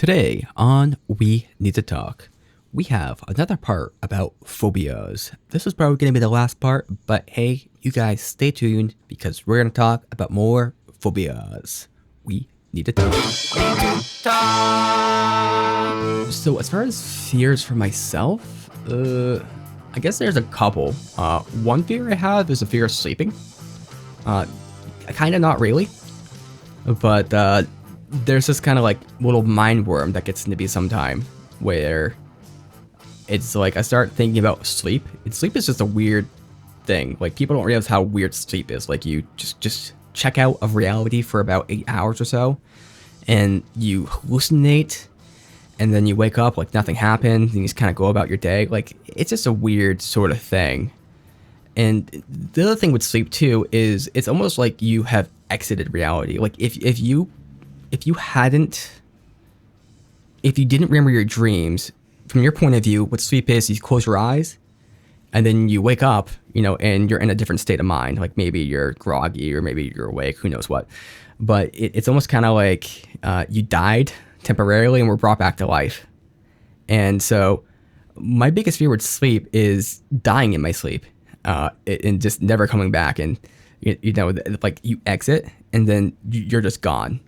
Today on We Need to Talk, we have another part about phobias. This is probably going to be the last part, but hey, you guys stay tuned because we're going to talk about more phobias. We need to talk. So as far as fears for myself, I guess there's a couple. One fear I have is a fear of sleeping. Kind of not really, but there's this kind of like little mind worm that gets into me sometime where it's like I start thinking about sleep. And sleep is just a weird thing. Like people don't realize how weird sleep is. Like you just check out of reality for about 8 hours or so, and you hallucinate, and then you wake up like nothing happened, and you just kind of go about your day. Like it's just a weird sort of thing. And the other thing with sleep too is it's almost like you have exited reality. Like if you didn't remember your dreams, from your point of view, what sleep is, you close your eyes and then you wake up, and you're in a different state of mind. Like maybe you're groggy or maybe you're awake, who knows what. But it's almost kind of like you died temporarily and were brought back to life. And so my biggest fear with sleep is dying in my sleep and just never coming back. And, like you exit and then you're just gone.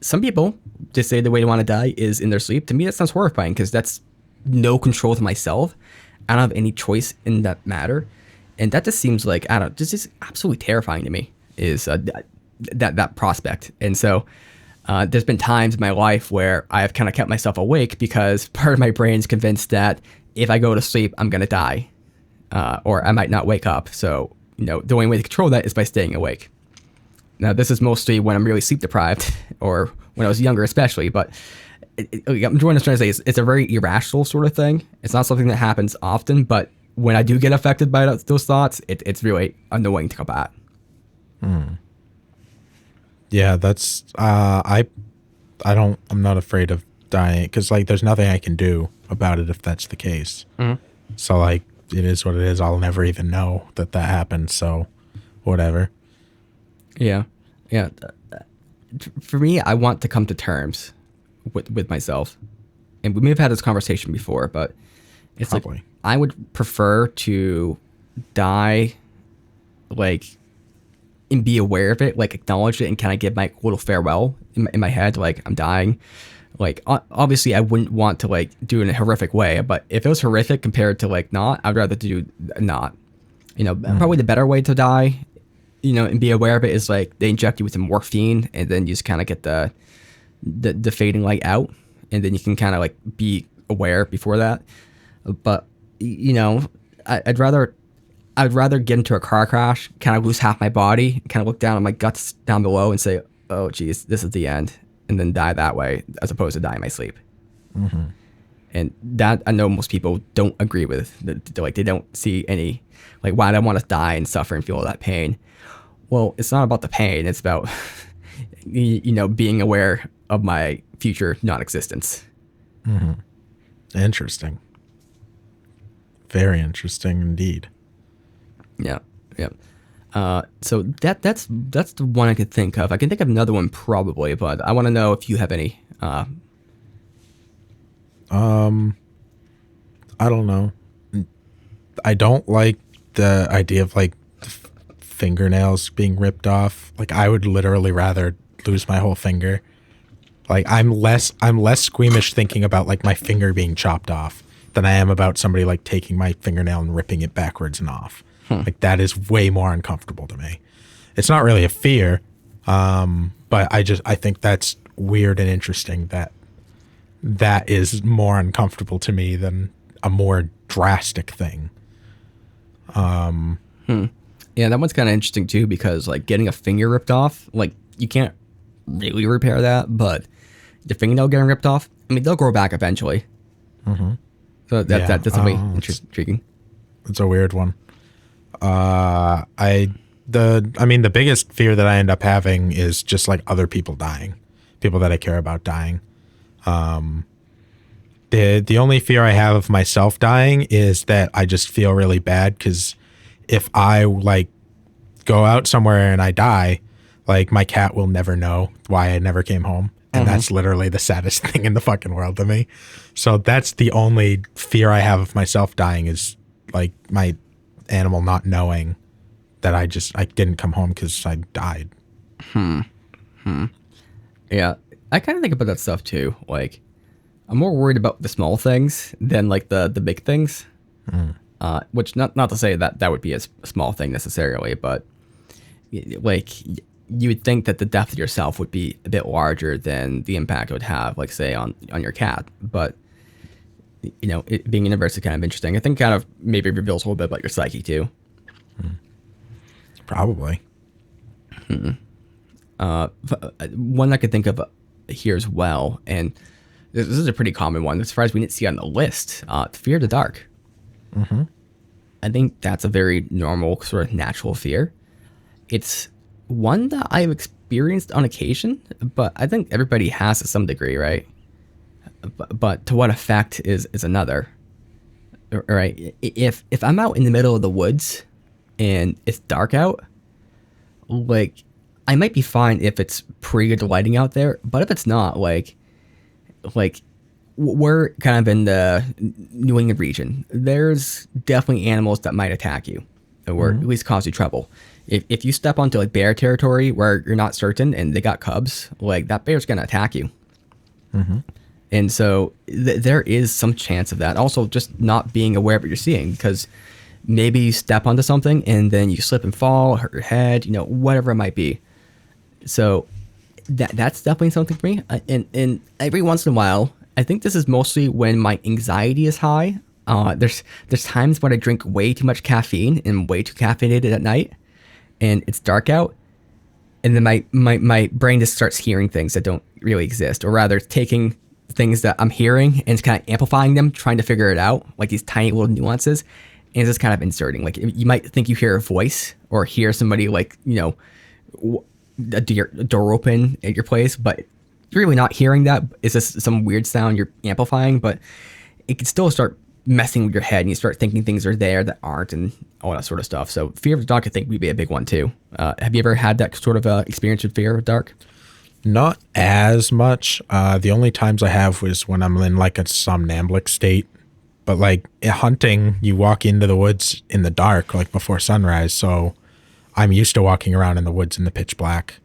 Some people just say the way they want to die is in their sleep. To me, that sounds horrifying because that's no control of myself. I don't have any choice in that matter. And that just seems like, this is absolutely terrifying to me, is that prospect. And so there's been times in my life where I've kind of kept myself awake because part of my brain's convinced that if I go to sleep, I'm going to die or I might not wake up. So, the only way to control that is by staying awake. Now, this is mostly when I'm really sleep deprived or when I was younger, especially. But I'm trying to say it's a very irrational sort of thing. It's not something that happens often. But when I do get affected by those thoughts, it's really annoying to combat. Yeah, that's I'm not afraid of dying because like there's nothing I can do about it if that's the case. So like it is what it is. I'll never even know that happened. So whatever. Yeah. For me, I want to come to terms with myself. And we may have had this conversation before, but it's Probably. Like I would prefer to die like and be aware of it, like acknowledge it and kind of give my little farewell in my head, like I'm dying. Like obviously I wouldn't want to like do it in a horrific way, but if it was horrific compared to like not, I'd rather do not. Probably the better way to die, and be aware of it is like they inject you with some morphine and then you just kind of get the fading light out and then you can kind of like be aware before that. But I'd rather get into a car crash, kind of lose half my body, kind of look down at my guts down below and say, oh geez, this is the end, and then die that way as opposed to die in my sleep. And that I know most people don't agree with. Like they don't see any, like, why do I want to die and suffer and feel all that pain? Well, it's not about the pain. It's about, being aware of my future non-existence. Interesting. Very interesting indeed. Yeah. So that's the one I could think of. I can think of another one probably, but I want to know if you have any. I don't know. I don't like the idea of like fingernails being ripped off. Like I would literally rather lose my whole finger. Like I'm less squeamish thinking about like my finger being chopped off than I am about somebody like taking my fingernail and ripping it backwards and off. Like that is way more uncomfortable to me. It's not really a fear, but I think that's weird and interesting that is more uncomfortable to me than a more drastic thing. Yeah, that one's kind of interesting too because like getting a finger ripped off, like you can't really repair that, but the fingernail getting ripped off, I mean they'll grow back eventually. So that's definitely intriguing. It's a weird one. The biggest fear that I end up having is just like other people dying, people that I care about dying. The only fear I have of myself dying is that I just feel really bad because if I like go out somewhere and I die, like my cat will never know why I never came home. And that's literally the saddest thing in the fucking world to me. So that's the only fear I have of myself dying, is like my animal not knowing that I didn't come home because I died. Yeah, I kind of think about that stuff too. Like, I'm more worried about the small things than like the big things. Which not to say that that would be a small thing necessarily, but like you would think that the death of yourself would be a bit larger than the impact it would have, like say on your cat. But you know, it being inverse is kind of interesting. I think kind of maybe reveals a little bit about your psyche too. Probably. One I could think of here as well, and this is a pretty common one. I'm surprised we didn't see on the list. Fear of the dark. I think that's a very normal, sort of natural fear. It's one that I've experienced on occasion, but I think everybody has to some degree, right? But to what effect is another, right? If I'm out in the middle of the woods and it's dark out, like I might be fine if it's pretty good lighting out there, but if it's not, like we're kind of in the New England region. There's definitely animals that might attack you, or at least cause you trouble. If you step onto like bear territory where you're not certain and they got cubs, like that bear's gonna attack you. And so there is some chance of that. Also, just not being aware of what you're seeing, because maybe you step onto something and then you slip and fall, hurt your head, you know, whatever it might be. So that's definitely something for me. And every once in a while, I think this is mostly when my anxiety is high. There's times when I drink way too much caffeine and way too caffeinated at night, and it's dark out, and then my brain just starts hearing things that don't really exist, or rather, it's taking things that I'm hearing and it's kind of amplifying them, trying to figure it out, like these tiny little nuances, and it's just kind of inserting. Like you might think you hear a voice or hear somebody, like, you know, a door open at your place, but you're really not hearing that. It's just some weird sound you're amplifying, but it can still start messing with your head, and you start thinking things are there that aren't, and all that sort of stuff. So fear of the dark, I think, would be a big one too. Have you ever had that sort of experience with fear of the dark? Not as much. The only times I have was when I'm in like a somnambulic state. But like hunting, you walk into the woods in the dark, like before sunrise. So I'm used to walking around in the woods in the pitch black.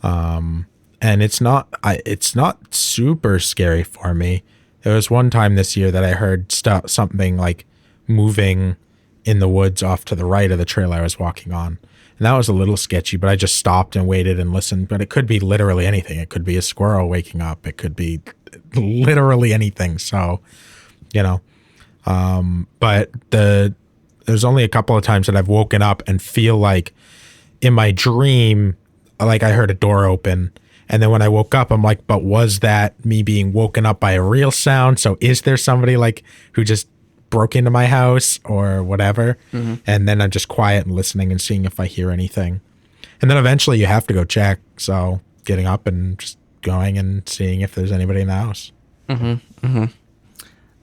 And it's not super scary for me. There was one time this year that I heard something like moving in the woods off to the right of the trail I was walking on. And that was a little sketchy, but I just stopped and waited and listened. But it could be literally anything. It could be a squirrel waking up. It could be literally anything. So, you know, but there's only a couple of times that I've woken up and feel like in my dream, like I heard a door open. And then when I woke up, I'm like, but was that me being woken up by a real sound? So is there somebody like who just broke into my house or whatever? And then I'm just quiet and listening and seeing if I hear anything. And then eventually you have to go check. So getting up and just going and seeing if there's anybody in the house. I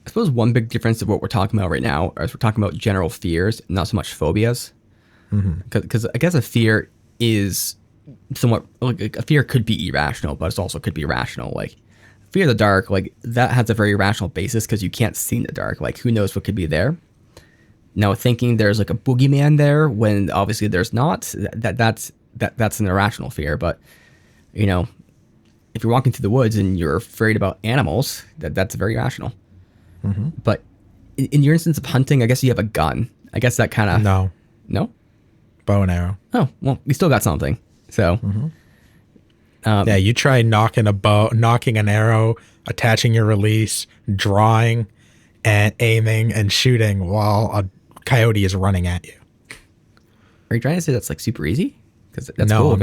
suppose one big difference of what we're talking about right now is we're talking about general fears, not so much phobias. Because I guess a fear is somewhat, like a fear could be irrational, but it also could be rational. Like fear of the dark, like that has a very rational basis because you can't see in the dark. Like who knows what could be there. Now thinking there's like a boogeyman there when obviously there's not, that's an irrational fear. But you know, if you're walking through the woods and you're afraid about animals, that's very rational. But in your instance of hunting, I guess you have a gun. I guess that kind of no bow and arrow. Oh well, you still got something. So yeah, you try knocking an arrow, attaching your release, drawing, and aiming and shooting while a coyote is running at you. Are you trying to say that's like super easy? Because that's no, cool.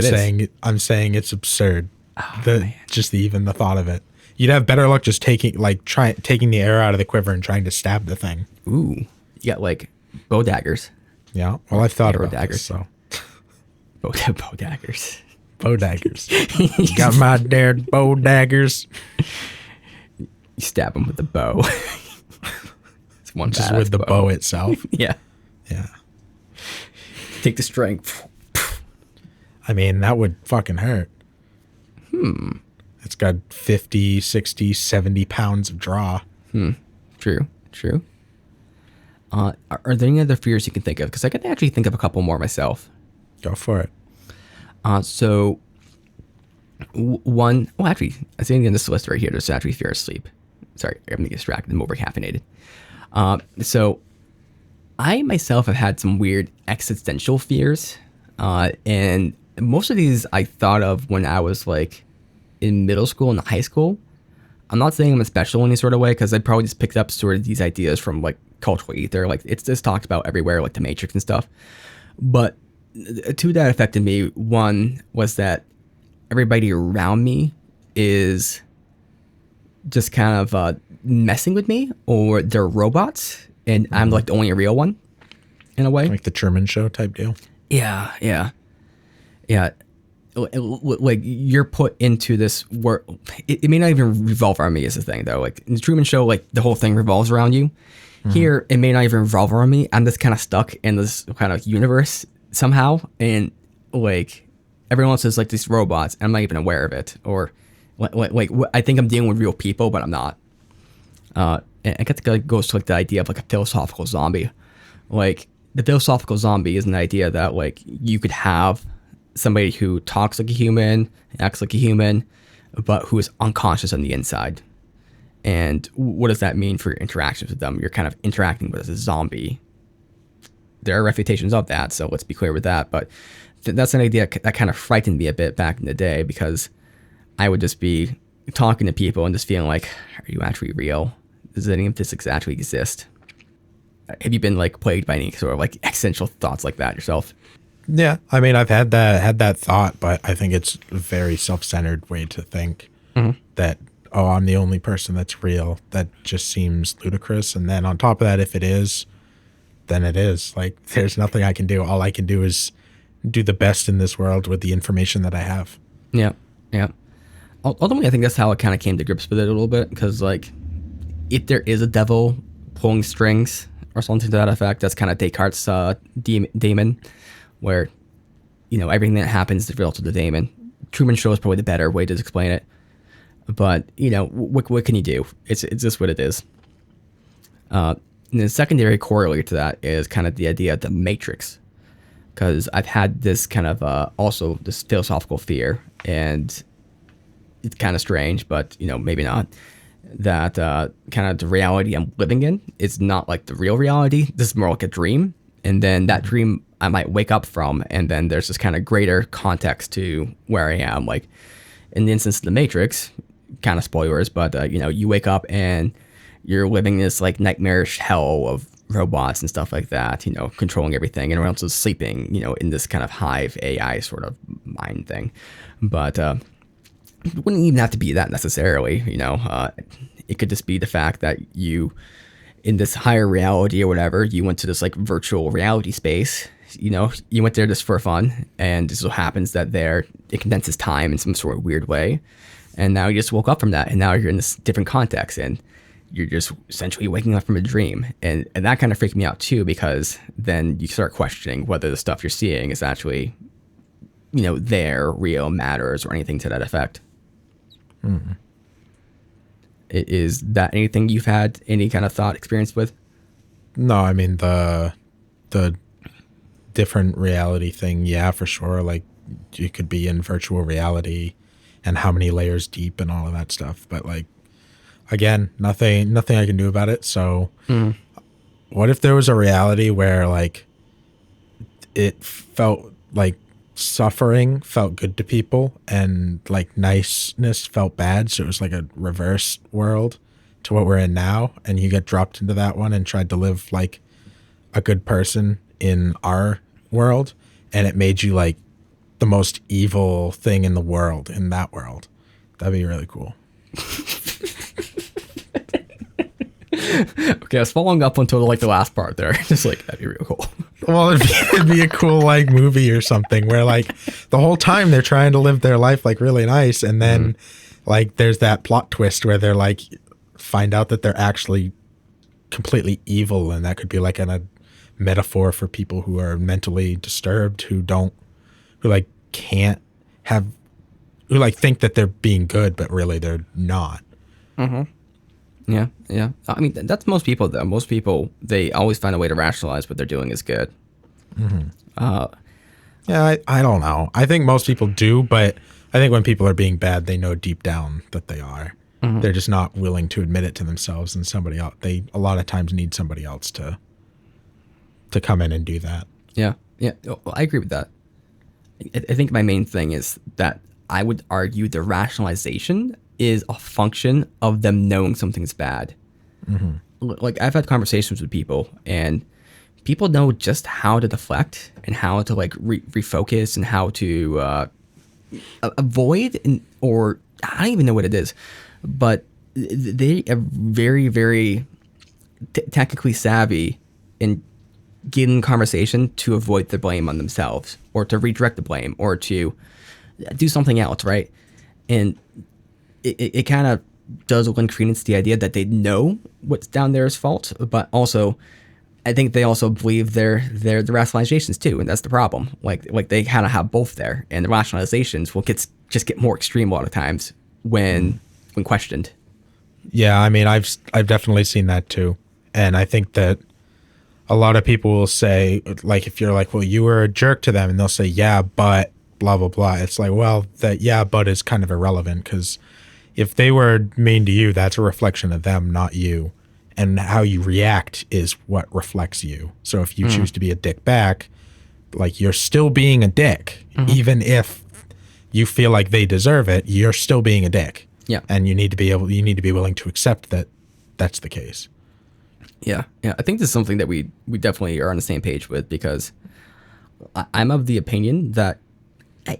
I'm saying it's absurd. Man. Just even the thought of it. You'd have better luck just taking the arrow out of the quiver and trying to stab the thing. Ooh, you got like bow daggers. Yeah, well, I've thought about daggers. this, so bow daggers. Bow daggers. Got my dared bow daggers. You stab them with the bow. It's one just with the bow itself. Yeah. Take the string. I mean, that would fucking hurt. It's got 50, 60, 70 pounds of draw. True. Are there any other fears you can think of? Because I can actually think of a couple more myself. Go for it. So one, well, actually, I think in this list right here, there's actually fear of sleep. Sorry, I'm getting distracted. I'm over caffeinated. So I myself have had some weird existential fears. And most of these I thought of when I was like in middle school and high school. I'm not saying I'm special in any sort of way, because I probably just picked up sort of these ideas from like cultural ether. Like it's just talked about everywhere, like the Matrix and stuff. But two that affected me, one was that everybody around me is just kind of messing with me, or they're robots, and I'm like the only real one in a way. Like the Truman Show type deal. Yeah. Like you're put into this world. It may not even revolve around me as a thing though. Like in the Truman Show, like the whole thing revolves around you. Here, it may not even revolve around me. I'm just kind of stuck in this kind of universe somehow, and like everyone else is like these robots, and I'm not even aware of it. Or like I think I'm dealing with real people, but I'm not. And I guess it goes to like the idea of like a philosophical zombie. Like the philosophical zombie is an idea that like you could have somebody who talks like a human, acts like a human, but who is unconscious on the inside. And what does that mean for your interactions with them? You're kind of interacting with a zombie. There are refutations of that, so let's be clear with that. But that's an idea that kind of frightened me a bit back in the day, because I would just be talking to people and just feeling like, are you actually real? Does any of this actually exist? Have you been like plagued by any sort of like existential thoughts like that yourself? Yeah, I mean, I've had that thought, but I think it's a very self-centered way to think that, oh, I'm the only person that's real. That just seems ludicrous. And then on top of that, if it is, then it is. Like, there's nothing I can do. All I can do is do the best in this world with the information that I have. Yeah. Ultimately, I think that's how I kind of came to grips with it a little bit, because like, if there is a devil pulling strings or something to that effect, that's kind of Descartes' daemon, where, you know, everything that happens is real to the daemon. Truman Show is probably the better way to explain it. But, you know, what can you do? It's just what it is. And the secondary corollary to that is kind of the idea of the Matrix. Because I've had this kind of also this philosophical fear, and it's kind of strange, but, you know, maybe not, that kind of the reality I'm living in is not like the real reality. This is more like a dream. And then that dream I might wake up from, and then there's this kind of greater context to where I am. Like in the instance of the Matrix, kind of spoilers, but you know, you wake up and you're living this like nightmarish hell of robots and stuff like that, you know, controlling everything, and everyone else is sleeping, you know, in this kind of hive AI sort of mind thing. But it wouldn't even have to be that necessarily, you know. It could just be the fact that you, in this higher reality or whatever, you went to this like virtual reality space. You know, you went there just for fun, and it so happens that there it condenses time in some sort of weird way, and now you just woke up from that, and now you're in this different context, and you're just essentially waking up from a dream, and that kind of freaked me out too, because then you start questioning whether the stuff you're seeing is actually, you know, there, real, matters, or anything to that effect. Is that anything you've had any kind of thought experience with? No, I mean the different reality thing, yeah, for sure. Like you could be in virtual reality and how many layers deep and all of that stuff. But like, again, nothing I can do about it. So what if there was a reality where like it felt like suffering felt good to people and like niceness felt bad? So it was like a reverse world to what we're in now, and you get dropped into that one and tried to live like a good person in our world, and it made you like the most evil thing in the world in that world. That'd be really cool. Okay, I was following up until like the last part there. Just like, that'd be real cool. Well, it'd be a cool like movie or something where like the whole time they're trying to live their life like really nice, and then like there's that plot twist where they're like find out that they're actually completely evil, and that could be like a metaphor for people who are mentally disturbed, who like can't have who like think that they're being good, but really they're not. Yeah, yeah. I mean, that's most people, though. Most people, they always find a way to rationalize what they're doing is good. Yeah, I don't know. I think most people do, but I think when people are being bad, they know deep down that they are. They're just not willing to admit it to themselves, and somebody else. They a lot of times need somebody else to come in and do that. Yeah, yeah. Well, I agree with that. I think my main thing is that I would argue the rationalization is a function of them knowing something's bad. Like, I've had conversations with people, and people know just how to deflect and how to like refocus and how to avoid, or I don't even know what it is, but they are very, very technically savvy in getting conversation to avoid the blame on themselves, or to redirect the blame, or to do something else, right? And it kind of does lend credence to the idea that they know what's down there is fault, but also I think they also believe the rationalizations too, and that's the problem. Like they kind of have both there, and the rationalizations will just get more extreme a lot of times when questioned. Yeah, I mean, I've definitely seen that too, and I think that a lot of people will say, like, if you're like, well, you were a jerk to them, and they'll say, yeah, but blah blah blah. It's like, well, that yeah, but is kind of irrelevant, because if they were mean to you, that's a reflection of them, not you. And how you react is what reflects you. So if you choose to be a dick back, like, you're still being a dick. Even if you feel like they deserve it, you're still being a dick. Yeah. And you need to be willing to accept that that's the case. Yeah. Yeah. I think this is something that we definitely are on the same page with, because I'm of the opinion that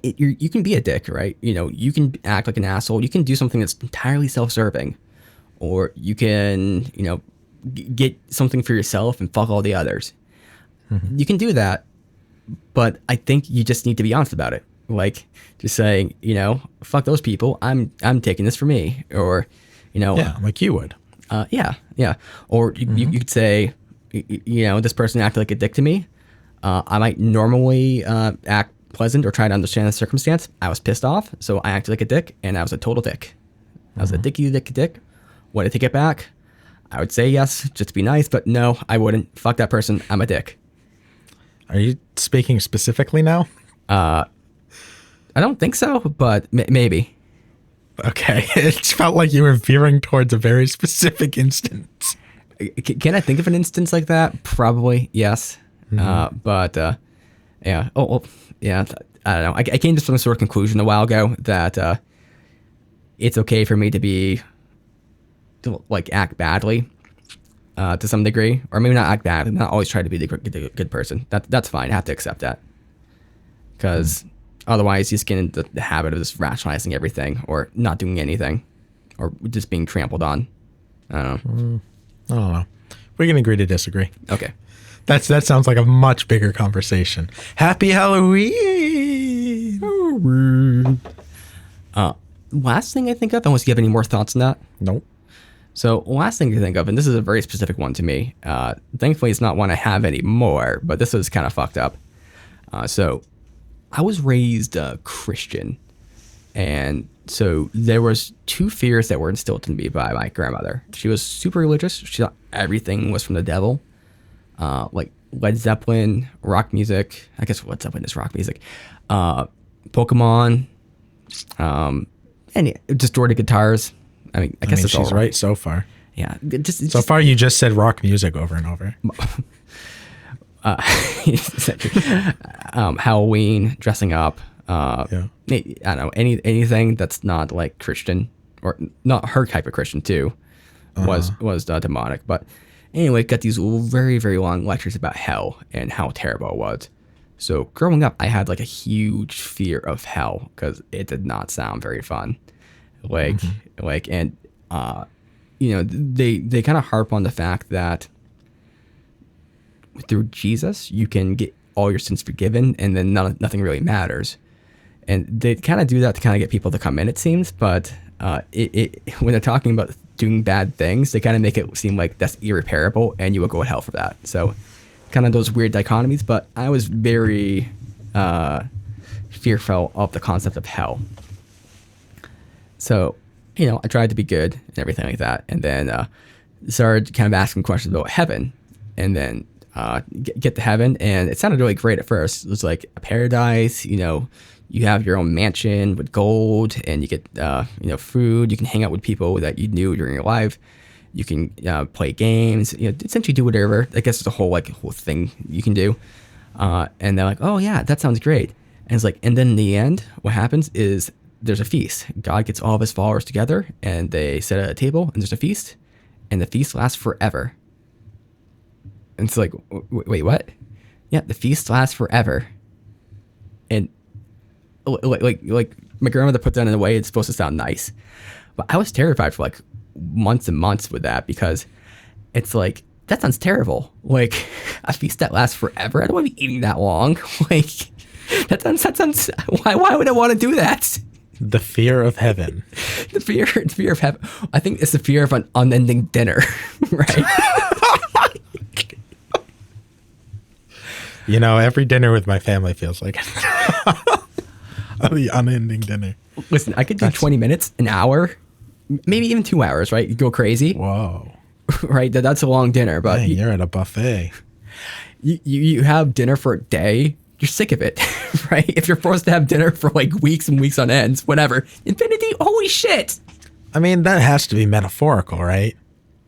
you can be a dick, right? You know, you can act like an asshole. You can do something that's entirely self-serving, or you can, you know, get something for yourself and fuck all the others. You can do that, but I think you just need to be honest about it. Like, just saying, you know, fuck those people. I'm taking this for me, or, you know, Yeah, like you would. yeah. Or you could say, you know, this person acted like a dick to me. I might normally act pleasant or try to understand the circumstance. I was pissed off, so I acted like a dick, and I was a total dick. I was a dick. Would I take it back? I would say yes, just to be nice, but no, I wouldn't. Fuck that person. I'm a dick. Are you speaking specifically now? I don't think so, but maybe. Okay. It felt like you were veering towards a very specific instance. Can I think of an instance like that? Probably, yes. But yeah. Oh, well, yeah. I don't know. I came to some sort of conclusion a while ago that it's okay for me to like act badly to some degree, or maybe not act bad, not always try to be the good person. That's fine. I have to accept that, because otherwise you just get into the habit of just rationalizing everything, or not doing anything, or just being trampled on. I don't know. I don't know. We can agree to disagree. Okay. That sounds like a much bigger conversation. Happy Halloween! Last thing I think of, unless you have any more thoughts on that. Nope. So last thing to think of, and this is a very specific one to me. Thankfully, it's not one I have anymore, but this was kind of fucked up. So I was raised Christian, and so there was two fears that were instilled in me by my grandmother. She was super religious. She thought everything was from the devil, like Led Zeppelin, rock music. I guess Led Zeppelin is rock music. Pokemon, and distorted guitars. I mean, I guess that's she's all right so far. Yeah, So far, you just said rock music over and over. Halloween, dressing up. Yeah. I don't know, anything that's not like Christian, or not her type of Christian too, was demonic. But anyway, got these very, very long lectures about hell and how terrible it was. So growing up, I had like a huge fear of hell, because it did not sound very fun. And you know, they kind of harp on the fact that through Jesus you can get all your sins forgiven, and then nothing really matters. And they kind of do that to kind of get people to come in, it seems. But when they're talking about doing bad things, they kind of make it seem like that's irreparable, and you will go to hell for that. So kind of those weird dichotomies. But I was very fearful of the concept of hell. So, I tried to be good and everything like that. And then started kind of asking questions about heaven. And then get to heaven. And it sounded really great at first. It was like a paradise, you have your own mansion with gold and you get, food. You can hang out with people that you knew during your life. You can play games, essentially do whatever. I guess it's a whole thing you can do. And they're like, oh yeah, that sounds great. And it's like, and then in the end, what happens is there's a feast. God gets all of his followers together and they sit at a table and there's a feast and the feast lasts forever. And it's like, wait, what? Yeah, the feast lasts forever. And like my grandmother put that in a way it's supposed to sound nice. But I was terrified for months and months with that because it's like, that sounds terrible. Like a feast that lasts forever. I don't want to be eating that long. That sounds. Why would I want to do that? The fear of heaven. The fear of heaven. I think it's the fear of an unending dinner, right? Every dinner with my family feels like the unending dinner. Listen, I could do 20 minutes, an hour, maybe even 2 hours, right? You go crazy. Whoa. Right? That's a long dinner, but Dang, you're at a buffet. You have dinner for a day, you're sick of it, right? If you're forced to have dinner for weeks and weeks on ends, whatever. Infinity, holy shit. I mean, that has to be metaphorical, right?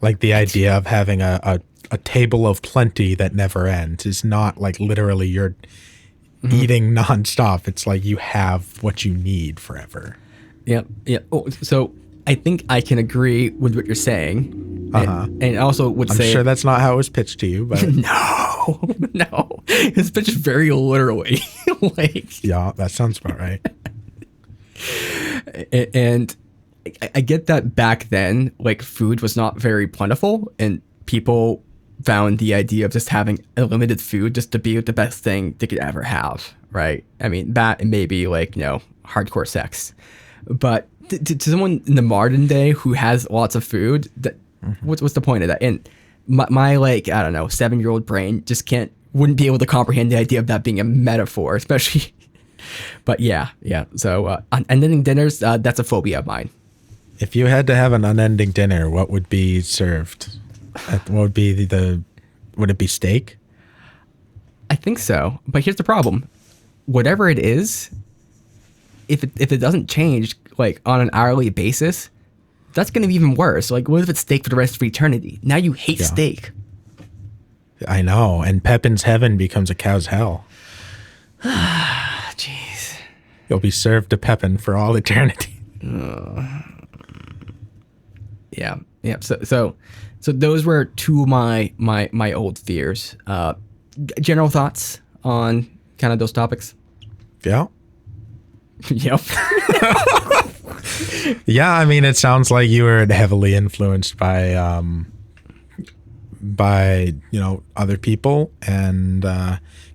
Like the idea of having a table of plenty that never ends is not literally you're eating nonstop. It's like you have what you need forever. Yep. Yeah. Oh, so I think I can agree with what you're saying. And also would say... I'm sure that's not how it was pitched to you, but... No. It's pitched very literally. Yeah, that sounds about right. And I get that back then, food was not very plentiful, and people found the idea of just having unlimited food just to be the best thing they could ever have, right? I mean, that and maybe hardcore sex. But to someone in the modern day who has lots of food, what's the point of that? And my I don't know, 7-year-old brain just wouldn't be able to comprehend the idea of that being a metaphor, especially. But yeah. So unending dinners, that's a phobia of mine. If you had to have an unending dinner, what would be served? What would be would it be steak? I think so. But here's the problem. Whatever it is, if it doesn't change on an hourly basis, that's going to be even worse. What if it's steak for the rest of eternity? Now you hate steak. I know. And Pepin's heaven becomes a cow's hell. Jeez. You'll be served to Pepin for all eternity. Yeah. So those were two of my old fears. General thoughts on kind of those topics? Yeah. Yep. Yeah, I mean, it sounds like you were heavily influenced by other people and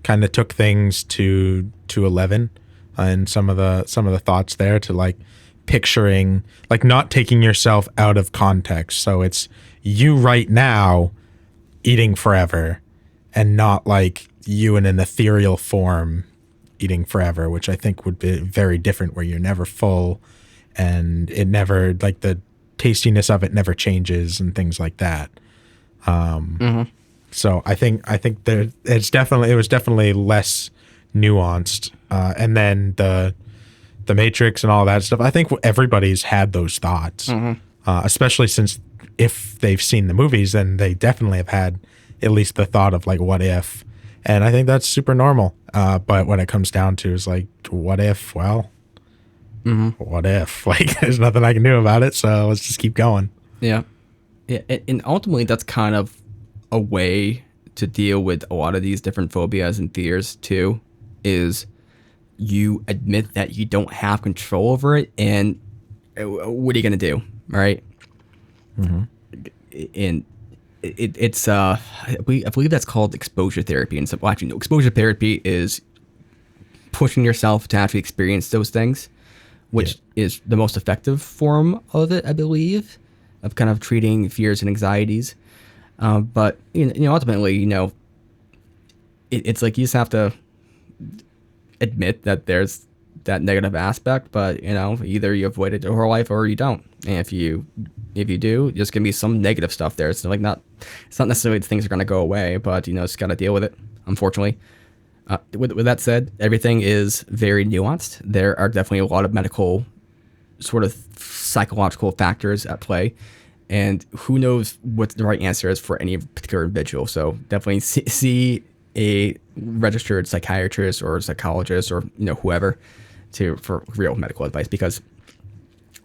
kind of took things to 11 and some of the thoughts there to picturing not taking yourself out of context. So it's you right now eating forever and not you in an ethereal form eating forever, which I think would be very different, where you're never full and it never the tastiness of it never changes and things like that. So I think it was definitely less nuanced. And then the Matrix and all that stuff, I think everybody's had those thoughts, especially since if they've seen the movies, then they definitely have had at least the thought of what if. And I think that's super normal. But when it comes down to is what if? Well, what if? There's nothing I can do about it. So let's just keep going. Yeah. And ultimately, that's kind of a way to deal with a lot of these different phobias and fears too, is you admit that you don't have control over it. And what are you going to do? Right. And it's I believe that's called exposure therapy. And so, well, actually, no, exposure therapy is pushing yourself to actually experience those things, which is the most effective form of it, I believe, of kind of treating fears and anxieties. But ultimately, it's you just have to admit that there's that negative aspect, but either you avoid it your whole life or you don't. And if you do, there's gonna be some negative stuff there. It's not necessarily the things are gonna go away, but just gotta deal with it, unfortunately. With that said, everything is very nuanced. There are definitely a lot of medical, sort of psychological factors at play, and who knows what the right answer is for any particular individual. So definitely see a registered psychiatrist or psychologist or whoever for real medical advice, because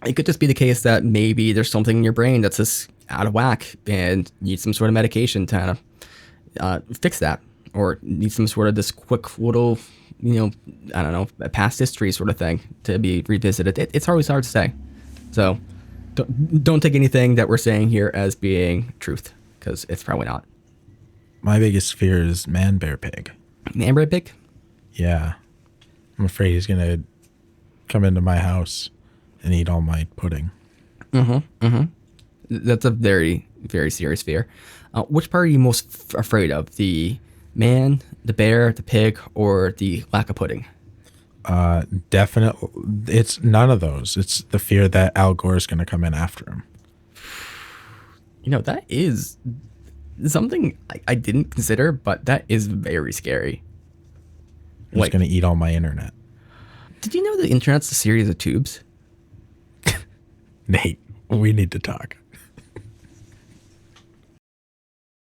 it could just be the case that maybe there's something in your brain that's just out of whack and needs some sort of medication to fix that, or need some sort of this quick little, I don't know, a past history sort of thing to be revisited. It's always hard to say. So don't take anything that we're saying here as being truth, because it's probably not. My biggest fear is man, bear, pig. Man, bear, pig? Yeah. I'm afraid he's going to come into my house and eat all my pudding. That's a very, very serious fear. Which part are you most afraid of? The man, the bear, the pig, or the lack of pudding? Definitely. It's none of those. It's the fear that Al Gore is going to come in after him. That is something I didn't consider, but that is very scary. He's going to eat all my internet. Did you know the internet's a series of tubes? Nate, we need to talk.